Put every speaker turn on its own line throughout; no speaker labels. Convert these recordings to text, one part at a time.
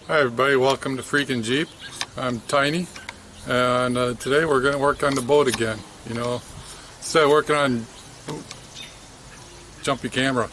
Hi everybody, welcome to Freakin' Jeep. I'm Tiny, and today we're going to work on the boat again. You know, instead of working on jumpy camera.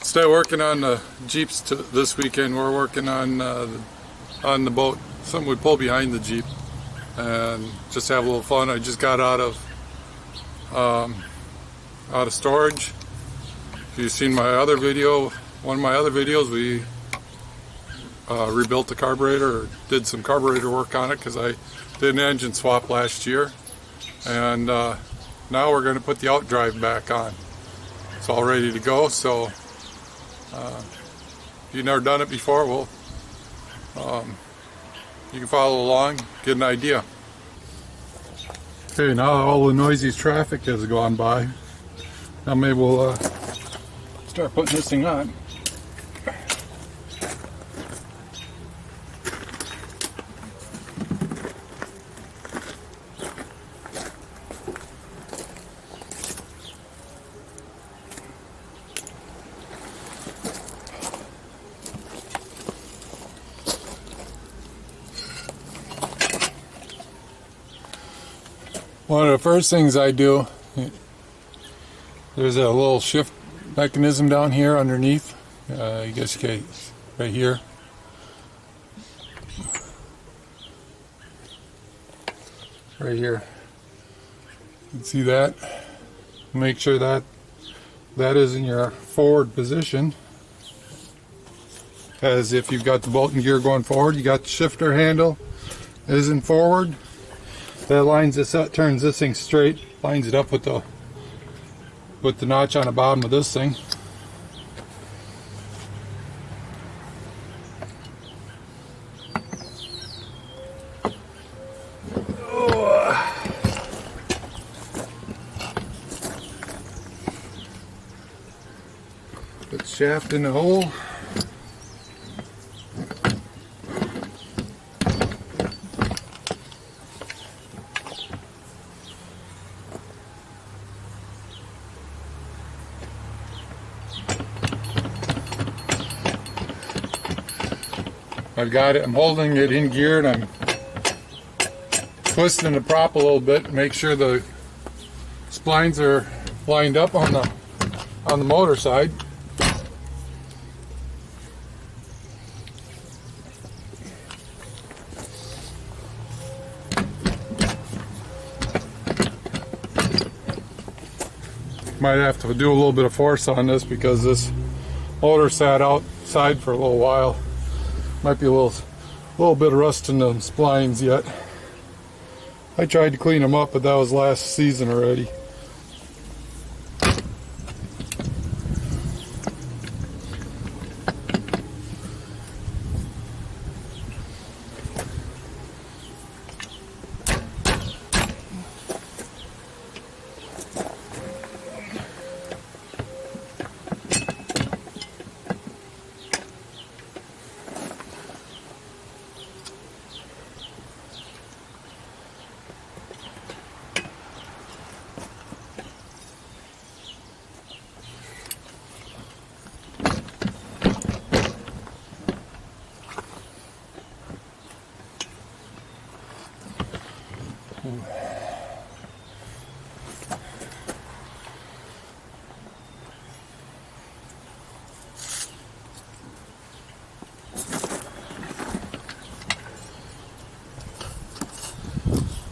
Instead of working on the Jeeps this weekend, we're working on the boat. Something we pull behind the Jeep and just have a little fun. I just got out of storage. If you've seen my other video, one of my other videos, we rebuilt the carburetor, or did some carburetor work on it because I did an engine swap last year, and now we're going to put the outdrive back on. It's all ready to go. So if you've never done it before, well, you can follow along, get an idea. Okay, now all the noisy traffic has gone by. Now maybe we'll start putting this thing on. One of the first things I do, there's a little shift mechanism down here underneath. I guess you can, right here. Right here. You can see that. Make sure that is in your forward position. Because if you've got the bolt and gear going forward, you got the shifter handle is in forward. That lines this up, turns this thing straight, lines it up with the notch on the bottom of this thing. Put the shaft in the hole. I've got it, I'm holding it in gear, and I'm twisting the prop a little bit to make sure the splines are lined up on the motor side. Might have to do a little bit of force on this because this motor sat outside for a little while. Might be a little bit of rust in the splines yet. I tried to clean them up, but that was last season already.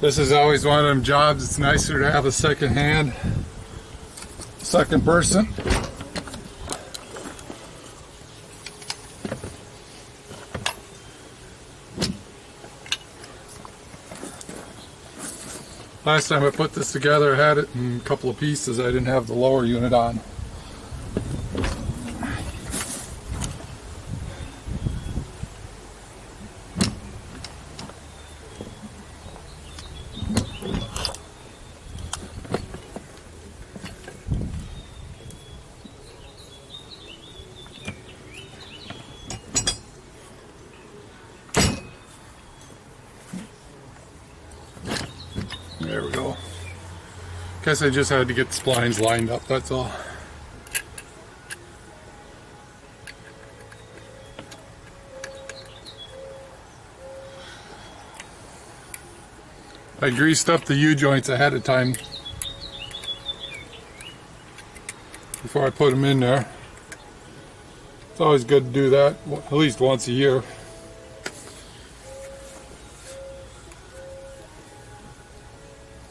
This is always one of them jobs. It's nicer to have a second hand, second person. Last time I put this together, I had it in a couple of pieces. I didn't have the lower unit on. There we go. Guess I just had to get the splines lined up, that's all. I greased up the U-joints ahead of time before I put them in there. It's always good to do that, at least once a year.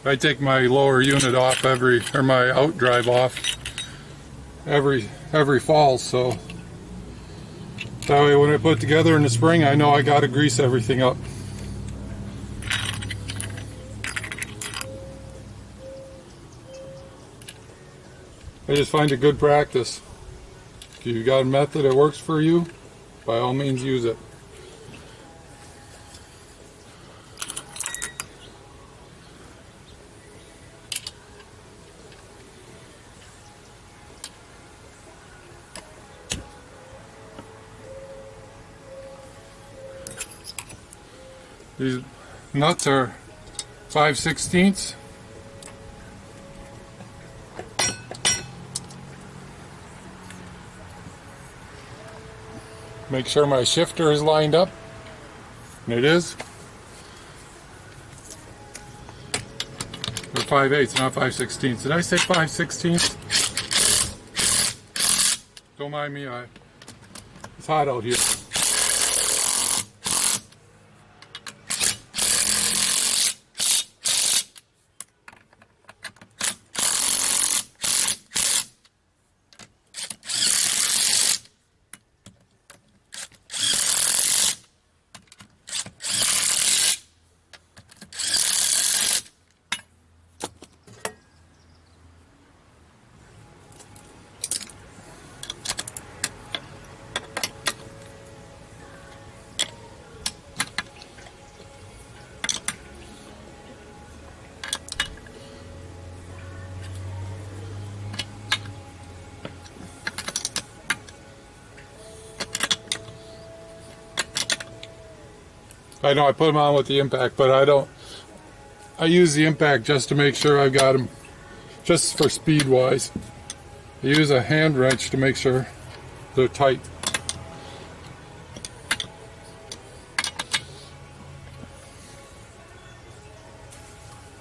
I take my lower unit off or my out drive off every fall, so that way when I put it together in the spring, I know I gotta grease everything up. I just find it good practice. If you got a method that works for you, by all means use it. These nuts are 5/16. Make sure my shifter is lined up, and it is. Or 5/8, not 5/16. Did I say 5/16? Don't mind me, it's hot out here. I know I put them on with the impact, but I use the impact just to make sure I've got them, just for speed wise. I use a hand wrench to make sure they're tight.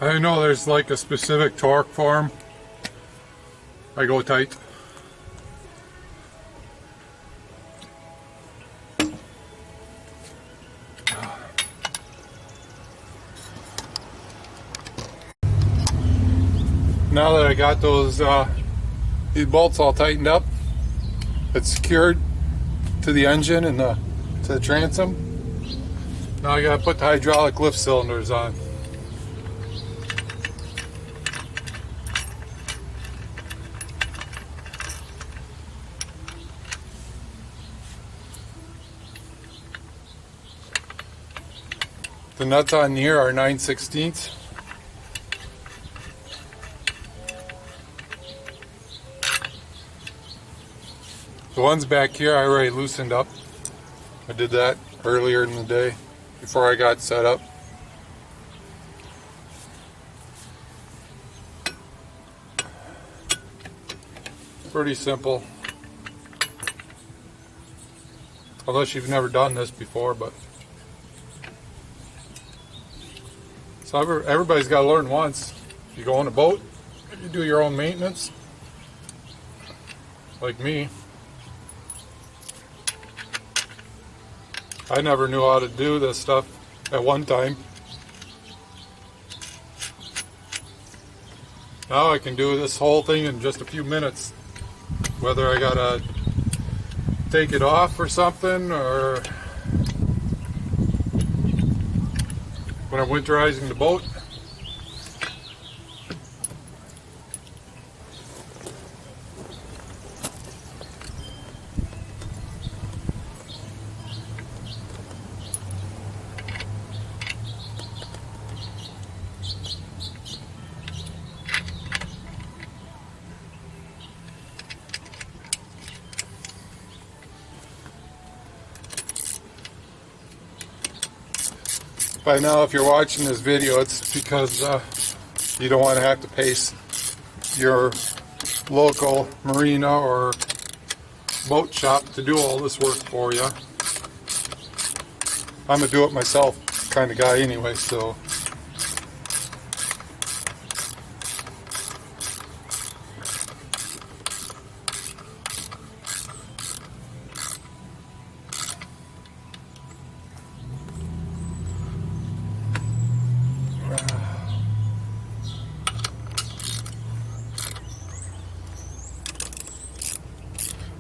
I know there's like a specific torque for them. I go tight. Now that I got these bolts all tightened up, it's secured to the engine and to the transom. Now I gotta put the hydraulic lift cylinders on. The nuts on here are 9/16. The ones back here I already loosened up. I did that earlier in the day before I got set up. Pretty simple. Unless you've never done this before, but so everybody's got to learn once. If you go on a boat, if you do your own maintenance, like me, I never knew how to do this stuff at one time. Now I can do this whole thing in just a few minutes. Whether I gotta take it off or something, or when I'm winterizing the boat. By now, if you're watching this video, it's because you don't want to have to pay your local marina or boat shop to do all this work for you. I'm a do-it-myself kind of guy anyway, so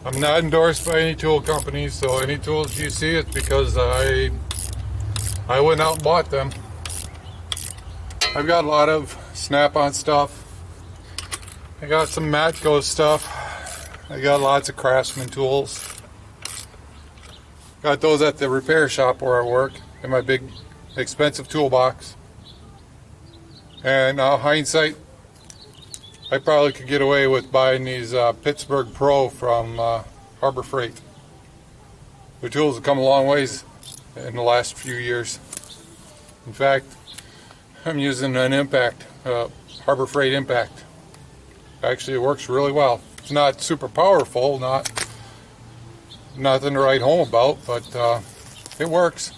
I'm not endorsed by any tool companies, so any tools you see, it's because I went out and bought them. I've got a lot of Snap-on stuff. I got some Matco stuff. I got lots of Craftsman tools. Got those at the repair shop where I work in my big expensive toolbox. And hindsight, I probably could get away with buying these Pittsburgh Pro from Harbor Freight. The tools have come a long ways in the last few years. In fact, I'm using an Impact, Harbor Freight Impact. Actually, it works really well. It's not super powerful, nothing to write home about, but it works.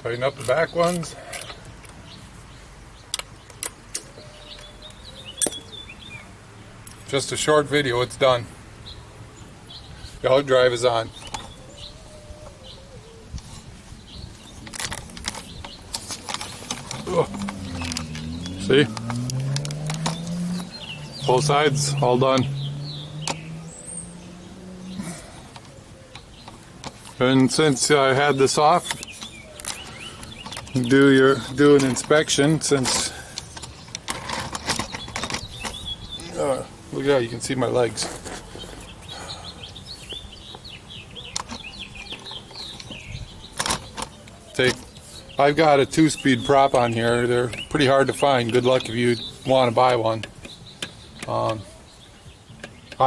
Tighten up the back ones. Just a short video, it's done. The out drive is on. Ugh. See? Both sides all done. And since I had this off, do an inspection since look at that, you can see my legs. I've got a 2-speed prop on here. They're pretty hard to find. Good luck if you want to buy one. On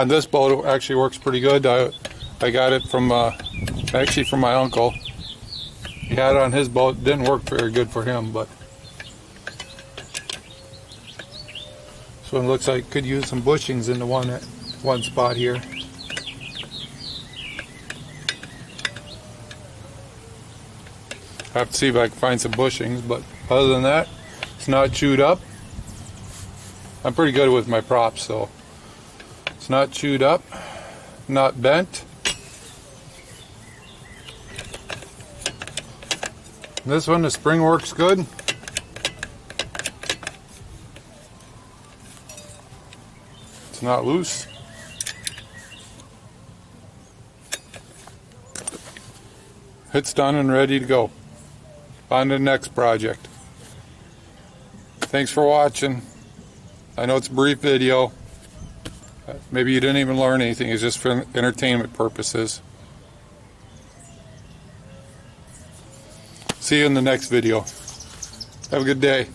this boat, it actually works pretty good. I got it from actually from my uncle. He had it on his boat. It didn't work very good for him, but this one looks like it could use some bushings in the one spot here. I have to see if I can find some bushings, but other than that, it's not chewed up. I'm pretty good with my props, so it's not chewed up, not bent. This one, the spring works good. It's not loose. It's done and ready to go. On to the next project. Thanks for watching. I know it's a brief video. Maybe you didn't even learn anything. It's just for entertainment purposes. See you in the next video. Have a good day.